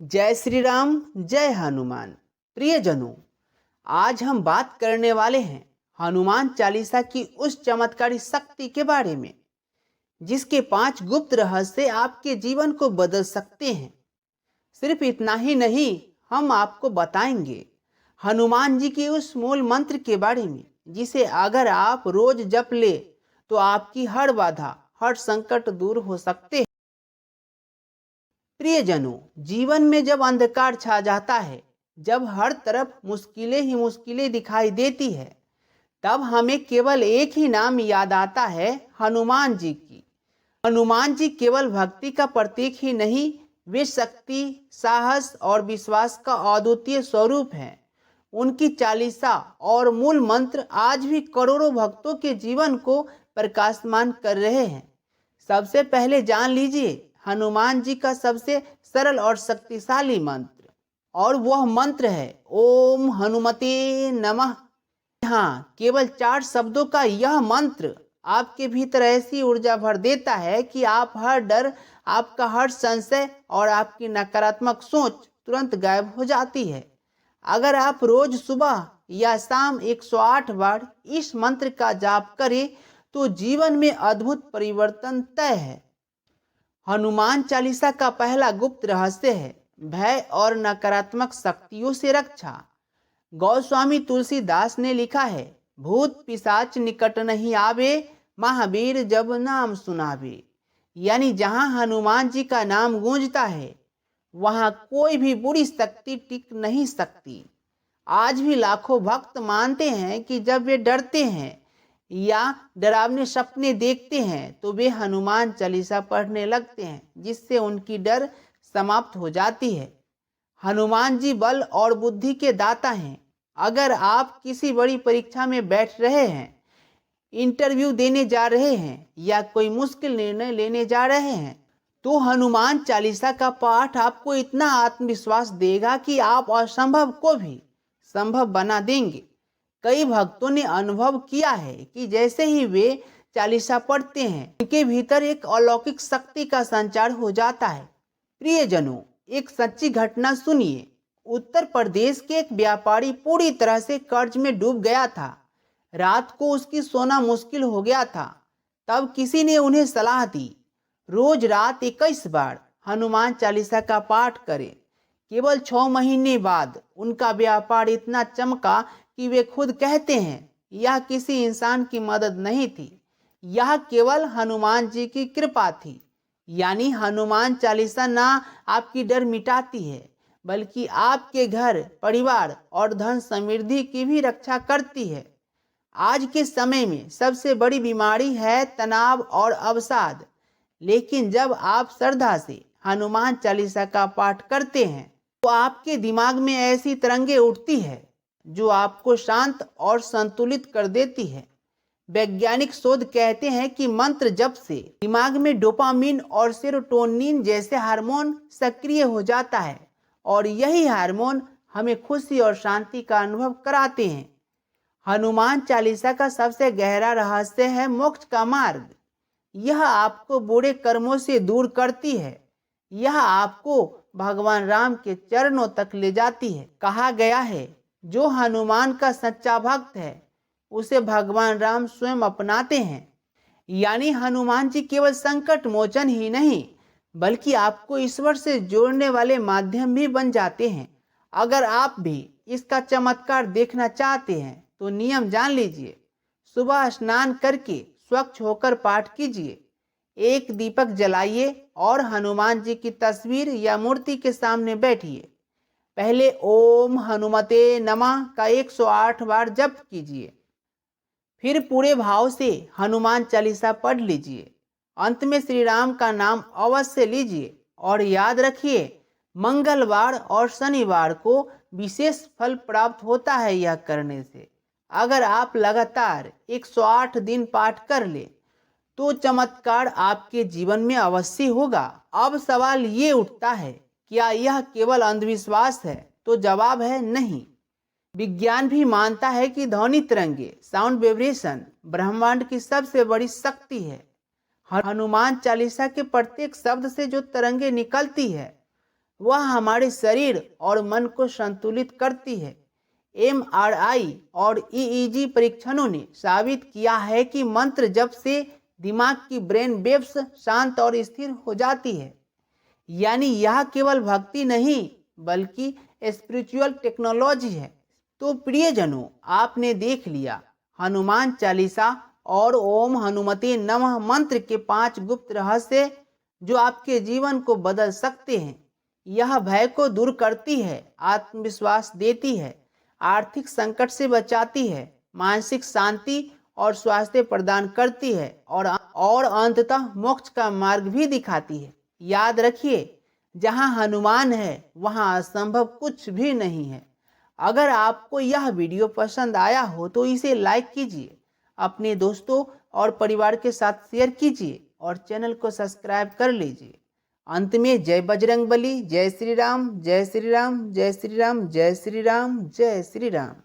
जय श्री राम, जय हनुमान। प्रियजनों, आज हम बात करने वाले हैं हनुमान चालीसा की उस चमत्कारी शक्ति के बारे में जिसके 5 गुप्त रहस्य आपके जीवन को बदल सकते हैं। सिर्फ इतना ही नहीं, हम आपको बताएंगे हनुमान जी के उस मूल मंत्र के बारे में जिसे अगर आप रोज जप ले तो आपकी हर बाधा, हर संकट दूर हो सकते हैं। प्रियजनों, जीवन में जब अंधकार छा जाता है, जब हर तरफ मुश्किलें ही मुश्किलें दिखाई देती है, तब हमें केवल एक ही नाम याद आता है, हनुमान जी की। हनुमान जी केवल भक्ति का प्रतीक ही नहीं, वे शक्ति, साहस और विश्वास का अद्वितीय स्वरूप हैं। उनकी चालीसा और मूल मंत्र आज भी करोड़ों भक्तों के जीवन को प्रकाशमान कर रहे हैं। सबसे पहले जान लीजिए हनुमान जी का सबसे सरल और शक्तिशाली मंत्र, और वह मंत्र है ओम हनुमते नमः। हाँ, केवल 4 शब्दों का यह मंत्र आपके भीतर ऐसी ऊर्जा भर देता है कि आप हर डर, आपका हर संशय और आपकी नकारात्मक सोच तुरंत गायब हो जाती है। अगर आप रोज सुबह या शाम 108 बार इस मंत्र का जाप करें तो जीवन में अद्भुत परिवर्तन तय है। हनुमान चालीसा का पहला गुप्त रहस्य है भय और नकारात्मक शक्तियों से रक्षा। गोस्वामी तुलसीदास ने लिखा है, भूत पिशाच निकट नहीं आवे, महावीर जब नाम सुनावे। यानी जहां हनुमान जी का नाम गूंजता है वहां कोई भी बुरी शक्ति टिक नहीं सकती। आज भी लाखों भक्त मानते हैं कि जब वे डरते हैं या डरावने सपने देखते हैं तो वे हनुमान चालीसा पढ़ने लगते हैं, जिससे उनकी डर समाप्त हो जाती है। हनुमान जी बल और बुद्धि के दाता हैं। अगर आप किसी बड़ी परीक्षा में बैठ रहे हैं, इंटरव्यू देने जा रहे हैं या कोई मुश्किल निर्णय लेने जा रहे हैं, तो हनुमान चालीसा का पाठ आपको इतना आत्मविश्वास देगा कि आप असंभव को भी संभव बना देंगे। कई भक्तों ने अनुभव किया है कि जैसे ही वे चालीसा पढ़ते हैं, उनके भीतर एक अलौकिक शक्ति का संचार हो जाता है। प्रियजनों, एक सच्ची घटना सुनिए। उत्तर प्रदेश के एक व्यापारी पूरी तरह से कर्ज में डूब गया था। रात को उसकी सोना मुश्किल हो गया था। तब किसी ने उन्हें सलाह दी, रोज रात 21 बार हनुमान चालीसा का पाठ करें। केवल 6 महीने बाद उनका व्यापार इतना चमका कि वे खुद कहते हैं, यह किसी इंसान की मदद नहीं थी, यह केवल हनुमान जी की कृपा थी। यानी हनुमान चालीसा ना आपकी डर मिटाती है, बल्कि आपके घर, परिवार और धन समृद्धि की भी रक्षा करती है। आज के समय में सबसे बड़ी बीमारी है तनाव और अवसाद, लेकिन जब आप श्रद्धा से हनुमान चालीसा का पाठ करते हैं तो आपके दिमाग में ऐसी तरंगे उठती है जो आपको शांत और संतुलित कर देती है। वैज्ञानिक शोध कहते हैं कि मंत्र जप से दिमाग में डोपामिन और सेरोटोनिन जैसे हार्मोन सक्रिय हो जाता है, और यही हार्मोन हमें खुशी और शांति का अनुभव कराते हैं। हनुमान चालीसा का सबसे गहरा रहस्य है मोक्ष का मार्ग। यह आपको बुरे कर्मों से दूर करती है। यह आपको भगवान राम के चरणों तक ले जाती है। कहा गया है, जो हनुमान का सच्चा भक्त है उसे भगवान राम स्वयं अपनाते हैं। यानी हनुमान जी केवल संकट मोचन ही नहीं, बल्कि आपको ईश्वर से जोड़ने वाले माध्यम भी बन जाते हैं। अगर आप भी इसका चमत्कार देखना चाहते हैं तो नियम जान लीजिए। सुबह स्नान करके स्वच्छ होकर पाठ कीजिए, एक दीपक जलाइए और हनुमान जी की तस्वीर या मूर्ति के सामने बैठिए। पहले ओम हनुमते नमः का 108 बार जप कीजिए। फिर पूरे भाव से हनुमान चालीसा पढ़ लीजिए। अंत में श्री राम का नाम अवश्य लीजिए और याद रखिए, मंगलवार और शनिवार को विशेष फल प्राप्त होता है यह करने से। अगर आप लगातार 108 दिन पाठ कर ले तो चमत्कार आपके जीवन में अवश्य होगा। अब सवाल ये उठता है, क्या यह केवल अंधविश्वास है? तो जवाब है नहीं। विज्ञान भी मानता है कि ध्वनि तरंगे, साउंड वाइब्रेशन, ब्रह्मांड की सबसे बड़ी शक्ति है। हनुमान चालीसा के प्रत्येक शब्द से जो तरंगे निकलती है वह हमारे शरीर और मन को संतुलित करती है। MRI और EEG परीक्षणों ने साबित किया है कि मंत्र जप से दिमाग की ब्रेन वेव्स शांत और स्थिर हो जाती है। यानी यह केवल भक्ति नहीं बल्कि स्पिरिचुअल टेक्नोलॉजी है। तो प्रियजनों, आपने देख लिया हनुमान चालीसा और ओम हनुमते नमः मंत्र के 5 गुप्त रहस्य जो आपके जीवन को बदल सकते हैं। यह भय को दूर करती है, आत्मविश्वास देती है, आर्थिक संकट से बचाती है, मानसिक शांति और स्वास्थ्य प्रदान करती है और अंततः मोक्ष का मार्ग भी दिखाती है। याद रखिए, जहां हनुमान है वहां असंभव कुछ भी नहीं है। अगर आपको यह वीडियो पसंद आया हो तो इसे लाइक कीजिए, अपने दोस्तों और परिवार के साथ शेयर कीजिए और चैनल को सब्सक्राइब कर लीजिए। अंत में जय बजरंगबली, जय श्री राम, जय श्री राम, जय श्री राम, जय श्री राम, जय श्री राम।